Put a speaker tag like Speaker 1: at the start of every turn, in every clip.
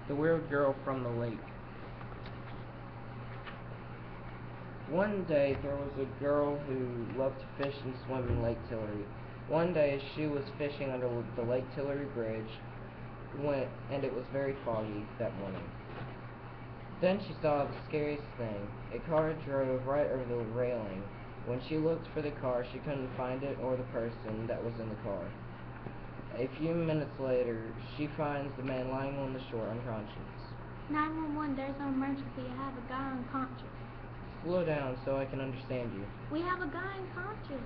Speaker 1: The Weird Girl from the Lake. One day there was a girl who loved to fish and swim in Lake Tillery. One day she was fishing under the Lake Tillery Bridge, and it was very foggy that morning. Then she saw the scariest thing. A car drove right over the railing. When she looked for the car, she couldn't find it or the person that was in the car. A few minutes later, she finds the man lying on the shore unconscious.
Speaker 2: 911, there's an emergency. I have a guy unconscious.
Speaker 1: Slow down so I can understand you.
Speaker 2: We have a guy unconscious.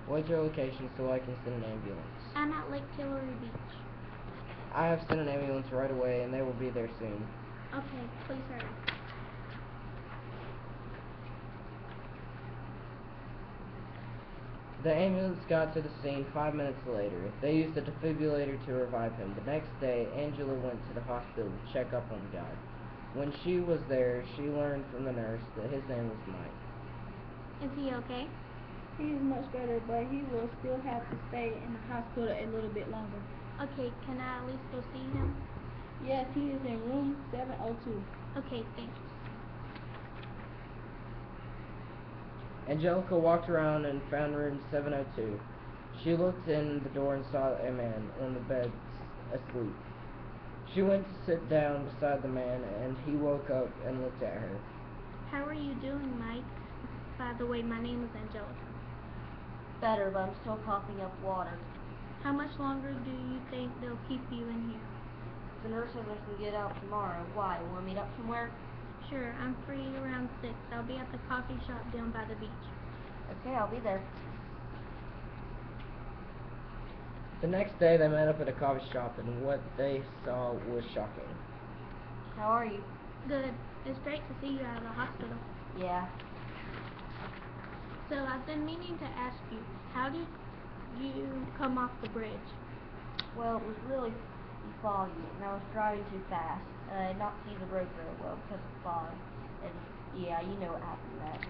Speaker 1: What's your location so I can send an ambulance?
Speaker 2: I'm at Lake Tillery Beach.
Speaker 1: I have sent an ambulance right away and they will be there soon.
Speaker 2: Okay, please hurry.
Speaker 1: The ambulance got to the scene 5 minutes later. They used a defibrillator to revive him. The next day, Angela went to the hospital to check up on the guy. When she was there, she learned from the nurse that his name was Mike.
Speaker 2: Is he okay?
Speaker 3: He is much better, but he will still have to stay in the hospital a little bit longer.
Speaker 2: Okay, can I at least go see him?
Speaker 3: Yes, he is in room 702.
Speaker 2: Okay, thanks.
Speaker 1: Angelica walked around and found room 702. She looked in the door and saw a man on the bed asleep. She went to sit down beside the man, and he woke up and looked at her.
Speaker 2: How are you doing, Mike? By the way, my name is Angelica.
Speaker 4: Better, but I'm still coughing up water.
Speaker 2: How much longer do you think they'll keep you in here?
Speaker 4: The nurse says I can get out tomorrow. Why? Want to meet up somewhere?
Speaker 2: Sure, I'm free around 6. I'll be at the coffee shop down by the beach.
Speaker 4: Okay, I'll be there.
Speaker 1: The next day, they met up at a coffee shop, and what they saw was shocking.
Speaker 4: How are you?
Speaker 2: Good. It's great to see you out of the hospital.
Speaker 4: Yeah.
Speaker 2: So I've been meaning to ask you, how did you come off the bridge?
Speaker 4: Well, it was really foggy, and I was driving too fast, and I did not see the road very well because of fog. And yeah, you know what happened next.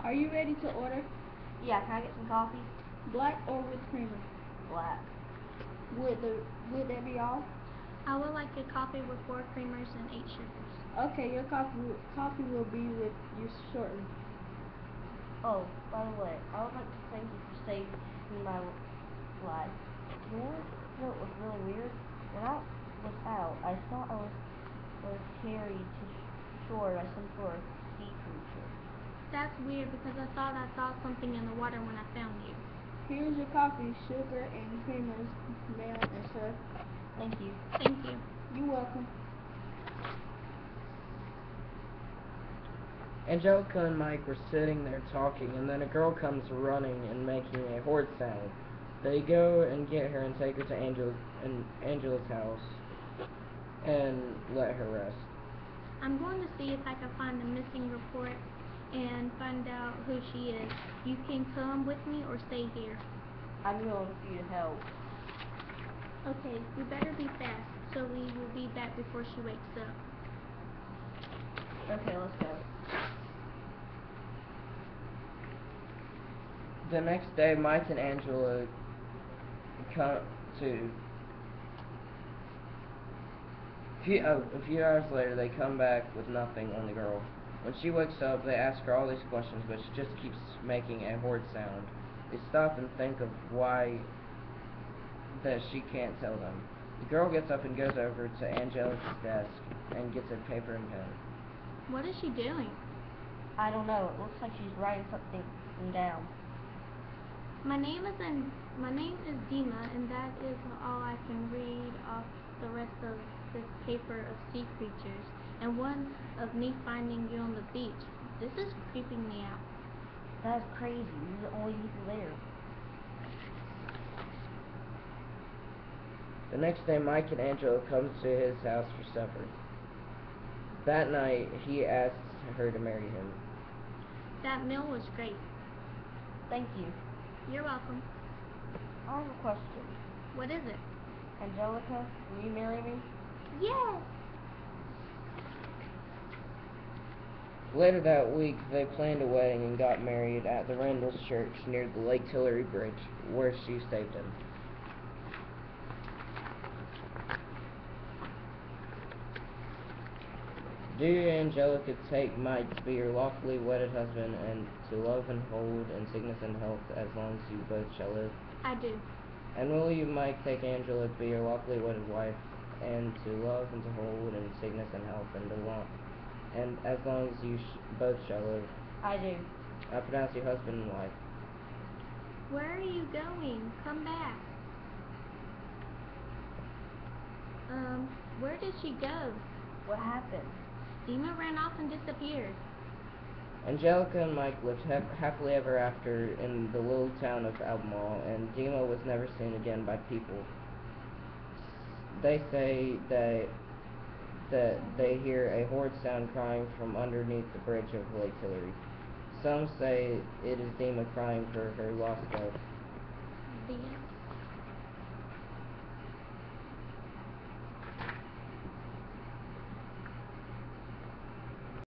Speaker 3: Are you ready to order?
Speaker 4: Yeah, can I get some coffee?
Speaker 3: Black or with creamer?
Speaker 4: Black.
Speaker 3: Would that be all?
Speaker 2: I would like a coffee with 4 creamers and 8 sugars.
Speaker 3: Okay, your coffee will be with you shortly.
Speaker 4: Oh, by the way, I would like to thank you for saving my life. You know it was really weird? When I was out, I thought I was carried to shore by some sort of sea creature.
Speaker 2: That's weird because I thought I saw something in the water when I found you.
Speaker 3: Here's your coffee, sugar, and creamers, ma'am and sir.
Speaker 4: Thank you.
Speaker 2: Thank you.
Speaker 3: You're welcome.
Speaker 1: Angelica and Mike were sitting there talking, and then a girl comes running and making a horrid sound. They go and get her and take her to Angela's house and let her rest.
Speaker 2: I'm going to see if I can find the missing report and find out who she is. You can come with me or stay here.
Speaker 4: I'm willing for you to help.
Speaker 2: Okay, we better be fast, so we will be back before she wakes up.
Speaker 4: Okay, let's go.
Speaker 1: The next day, Mike and Angela come to. A few hours later, they come back with nothing on the girl. When she wakes up, they ask her all these questions, but she just keeps making a horrid sound. They stop and think of why that she can't tell them. The girl gets up and goes over to Angela's desk and gets a paper and pen.
Speaker 2: What is she doing?
Speaker 4: I don't know. It looks like she's writing something down.
Speaker 2: My name is Dima, and that is all I can read off the rest of this paper of sea creatures, and one of me finding you on the beach. This is creeping me out.
Speaker 4: That's crazy. You're the only people there.
Speaker 1: The next day, Mike and Angela come to his house for supper. That night, he asks her to marry him.
Speaker 2: That meal was great.
Speaker 4: Thank you.
Speaker 2: You're welcome.
Speaker 4: I have a question.
Speaker 2: What is it?
Speaker 4: Angelica, will you marry me?
Speaker 2: Yes!
Speaker 1: Later that week, they planned a wedding and got married at the Randall's church near the Lake Tillery Bridge, where she saved him. Do you, Angelica, take Mike to be your lawfully wedded husband, and to love and hold in sickness and health as long as you both shall live?
Speaker 2: I do.
Speaker 1: And will you, Mike, take Angela to be your lawfully wedded wife, and to love and to hold in sickness and health, and as long as you both shall live?
Speaker 4: I do.
Speaker 1: I pronounce you husband and wife.
Speaker 2: Where are you going? Come back. Where did she go?
Speaker 4: What happened?
Speaker 2: Dima ran off and disappeared.
Speaker 1: Angelica and Mike lived happily ever after in the little town of Albemarle, and Dima was never seen again by people. They say that they hear a horrid sound crying from underneath the bridge of Lake Hillary. Some say it is Dima crying for her lost love.
Speaker 2: The end.